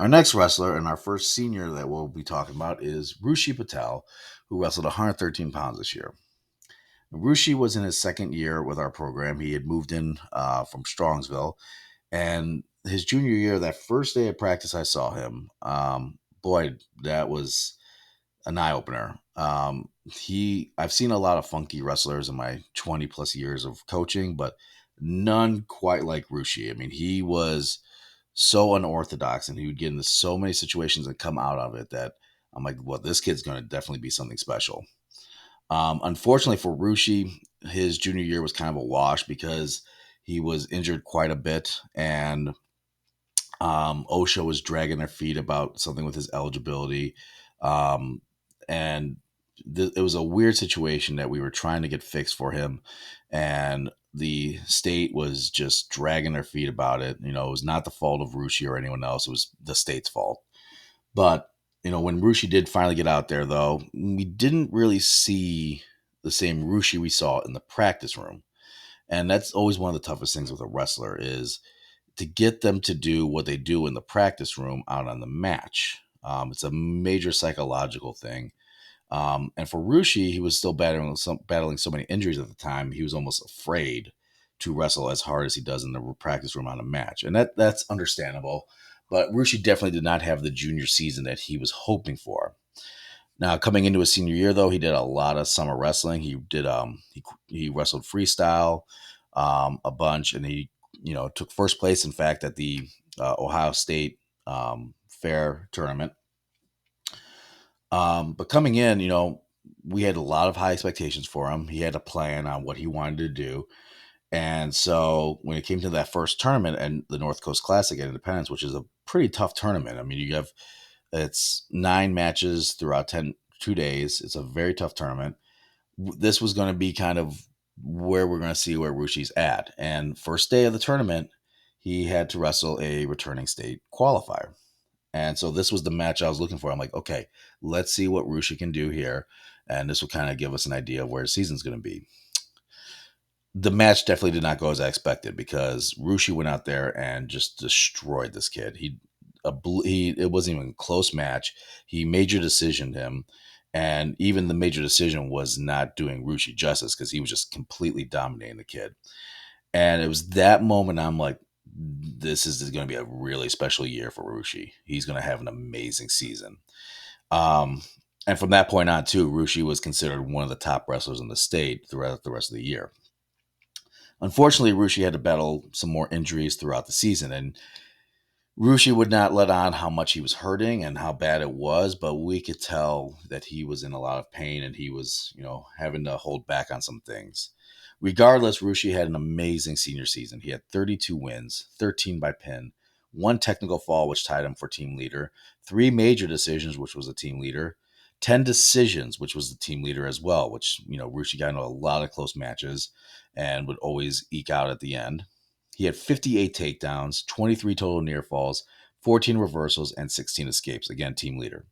Our next wrestler and our first senior that we'll be talking about is Rushi Patel, who wrestled 113 pounds this year. Rushi was in his second year with our program. He had moved in from Strongsville, and his junior year, that first day of practice, I saw him. Boy, that was an eye opener. I've seen a lot of funky wrestlers in my 20 plus years of coaching, but none quite like Rushi. I mean, he was so unorthodox, and he would get into so many situations and come out of it that I'm like, well, this kid's going to definitely be something special. Unfortunately for Rushi, his junior year was kind of a wash because he was injured quite a bit, and OSHA was dragging their feet about something with his eligibility. And it was a weird situation that we were trying to get fixed for him. And the state was just dragging their feet about it. You know, it was not the fault of Rushi or anyone else. It was the state's fault. But, when Rushi did finally get out there, though, we didn't really see the same Rushi we saw in the practice room. And that's always one of the toughest things with a wrestler is to get them to do what they do in the practice room out on the match. It's a major psychological thing. And for Rushi, he was still battling so many injuries at the time. He was almost afraid to wrestle as hard as he does in the practice room on a match. And that's understandable. But Rushi definitely did not have the junior season that he was hoping for. Now, coming into his senior year, though, he did a lot of summer wrestling. He wrestled freestyle a bunch, and he took first place, in fact, at the Ohio State fair tournament. But coming in, we had a lot of high expectations for him. He had a plan on what he wanted to do. And so when it came to that first tournament and the North Coast Classic at Independence, which is a pretty tough tournament. I mean, it's 9 matches throughout 2 days. It's a very tough tournament. This was going to be kind of where we're going to see where Rushi's at. And first day of the tournament, he had to wrestle a returning state qualifier. And so this was the match I was looking for. I'm like, okay, let's see what Rushi can do here. And this will kind of give us an idea of where the season's going to be. The match definitely did not go as I expected because Rushi went out there and just destroyed this kid. It wasn't even a close match. He major decisioned him, and even the major decision was not doing Rushi justice because he was just completely dominating the kid. And it was that moment I'm like, this is going to be a really special year for Rushi. He's going to have an amazing season. And from that point on, too, Rushi was considered one of the top wrestlers in the state throughout the rest of the year. Unfortunately, Rushi had to battle some more injuries throughout the season, and Rushi would not let on how much he was hurting and how bad it was, but we could tell that he was in a lot of pain and he was, having to hold back on some things. Regardless, Rushi had an amazing senior season. He had 32 wins, 13 by pin, 1 technical fall, which tied him for team leader, 3 major decisions, which was a team leader, 10 decisions, which was the team leader as well, which, Rushi got into a lot of close matches and would always eke out at the end. He had 58 takedowns, 23 total near falls, 14 reversals, and 16 escapes. Again, team leader.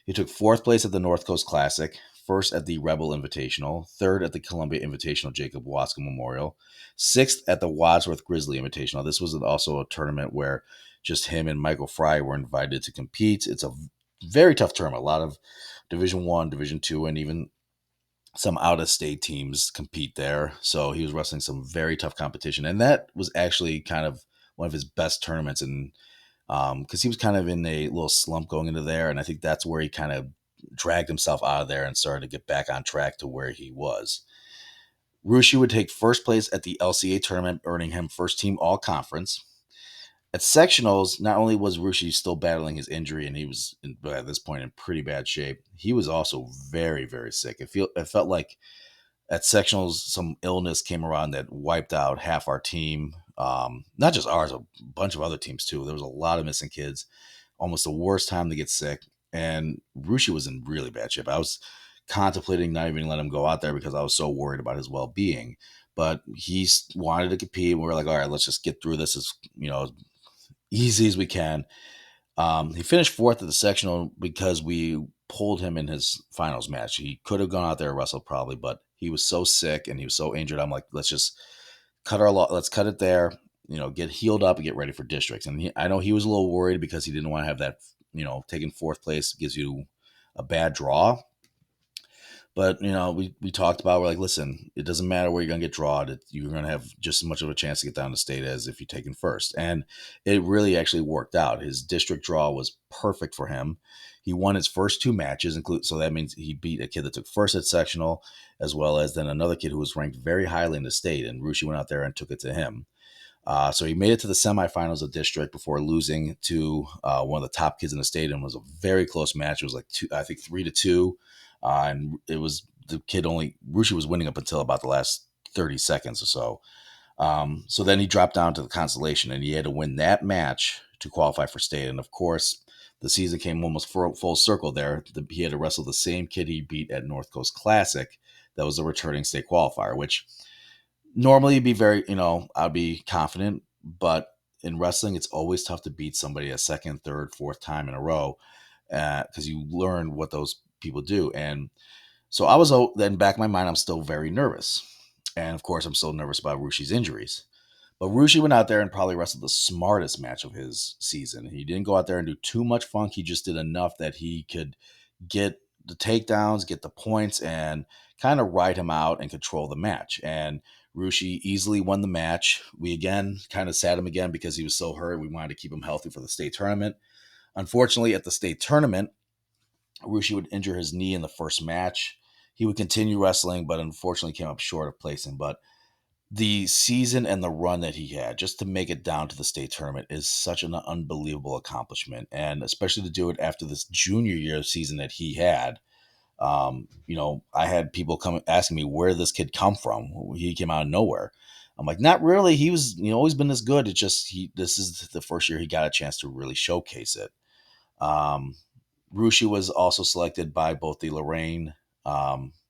He took 4th place at the North Coast Classic, 1st at the Rebel Invitational, 3rd at the Columbia Invitational Jacob Waska Memorial, 6th at the Wadsworth Grizzly Invitational. This was also a tournament where just him and Michael Fry were invited to compete. It's a very tough tournament. A lot of Division I, Division II, and even some out-of-state teams compete there. So he was wrestling some very tough competition. And that was actually kind of one of his best tournaments. And because he was kind of in a little slump going into there. And I think that's where he kind of dragged himself out of there and started to get back on track to where he was. Rushi would take first place at the LCA tournament, earning him first team all conference. At sectionals, not only was Rushi still battling his injury and he was at this point in pretty bad shape, he was also very, very sick. It felt like at sectionals, some illness came around that wiped out half our team. Not just ours, a bunch of other teams too. There was a lot of missing kids. Almost the worst time to get sick. And Rushi was in really bad shape. I was contemplating not even letting him go out there because I was so worried about his well-being. But he wanted to compete. And we were like, all right, let's just get through this as easy as we can. He finished 4th at the sectional because we pulled him in his finals match. He could have gone out there and wrestled probably, but he was so sick and he was so injured. I'm like, let's cut it there. get healed up and get ready for districts. And I know he was a little worried because he didn't want to have that, taking fourth place gives you a bad draw. But we talked about, we're like, listen, it doesn't matter where you're gonna get drawed. You're gonna have just as much of a chance to get down to state as if you're taken first. And it really actually worked out. His district draw was perfect for him. He won his first two matches, so that means he beat a kid that took first at sectional, as well as then another kid who was ranked very highly in the state. And Rushi went out there and took it to him. So he made it to the semifinals of district before losing to one of the top kids in the state, and was a very close match. It was like I think 3-2, and it was the kid only Rushi was winning up until about the last 30 seconds or so. So then he dropped down to the consolation, and he had to win that match to qualify for state. And of course, the season came almost full circle there. He had to wrestle the same kid he beat at North Coast Classic that was the returning state qualifier, which normally be very, I'd be confident, but in wrestling, it's always tough to beat somebody a second, third, fourth time in a row because you learn what those people do. And so I was, then back in my mind, I'm still very nervous. And of course, I'm still nervous about Rushi's injuries. But Rushi went out there and probably wrestled the smartest match of his season. He didn't go out there and do too much funk. He just did enough that he could get the takedowns, get the points, and kind of ride him out and control the match. And Rushi easily won the match. We again kind of sat him again because he was so hurt. We wanted to keep him healthy for the state tournament. Unfortunately, at the state tournament, Rushi would injure his knee in the first match. He would continue wrestling, but unfortunately came up short of placing. But the season and the run that he had just to make it down to the state tournament is such an unbelievable accomplishment. And especially to do it after this junior year season that he had. I had people come asking me where this kid come from. He came out of nowhere. I'm like, not really. He was, always been this good. It's just this is the first year he got a chance to really showcase it. Um, Rushi was also selected by both the Lorraine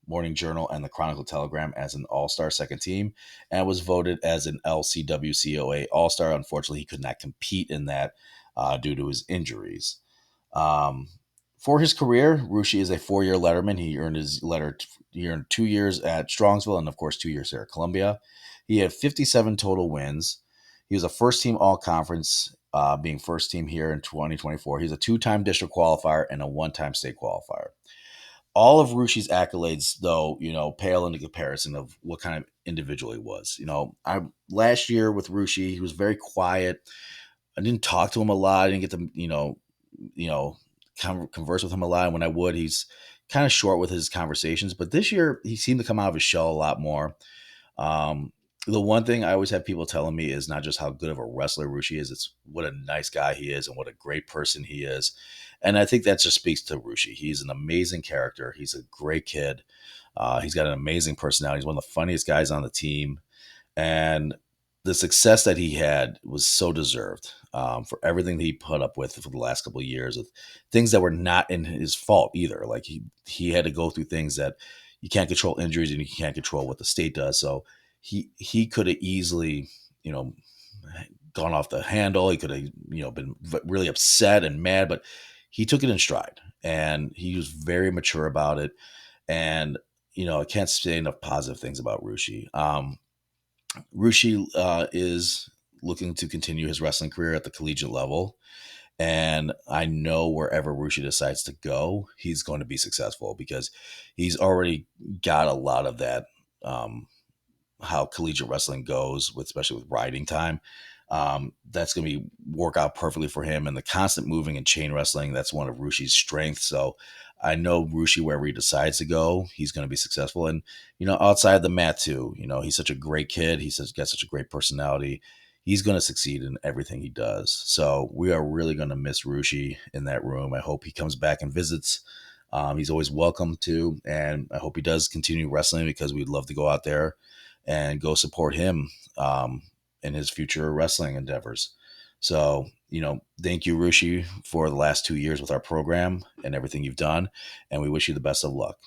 Morning Journal and the Chronicle Telegram as an All-Star second team, and was voted as an LCWCOA All-Star. Unfortunately, he could not compete in that due to his injuries. Um, for his career, Rushi is a 4-year letterman. He earned his letter. He earned 2 years at Strongsville and, of course, 2 years here at Columbia. He had 57 total wins. He was a first-team all-conference, being first team here in 2024. He's a 2-time district qualifier and a 1-time state qualifier. All of Rushi's accolades, though, pale in the comparison of what kind of individual he was. I last year with Rushi, he was very quiet. I didn't talk to him a lot. I didn't get to, converse with him a lot. And when I would, he's kind of short with his conversations. But this year, he seemed to come out of his shell a lot more. The one thing I always have people telling me is not just how good of a wrestler Rushi is, it's what a nice guy he is and what a great person he is. And I think that just speaks to Rushi. He's an amazing character. He's a great kid. He's got an amazing personality. He's one of the funniest guys on the team. And the success that he had was so deserved for everything that he put up with for the last couple of years, of things that were not in his fault either. Like he had to go through things that you can't control, injuries, and you can't control what the state does. So he could have easily, gone off the handle. He could have, been really upset and mad, but he took it in stride and he was very mature about it. And, I can't say enough positive things about Rushi. Rushi is looking to continue his wrestling career at the collegiate level. And I know wherever Rushi decides to go, he's going to be successful because he's already got a lot of that, how collegiate wrestling goes, especially with riding time. That's going to work out perfectly for him. And the constant moving and chain wrestling, that's one of Rushi's strengths. So I know Rushi, wherever he decides to go, he's going to be successful. And, outside the mat too, he's such a great kid. He's got such a great personality. He's going to succeed in everything he does. So we are really going to miss Rushi in that room. I hope he comes back and visits. He's always welcome to, and I hope he does continue wrestling because we'd love to go out there and go support him in his future wrestling endeavors. So, thank you, Rushi, for the last 2 years with our program and everything you've done. And we wish you the best of luck.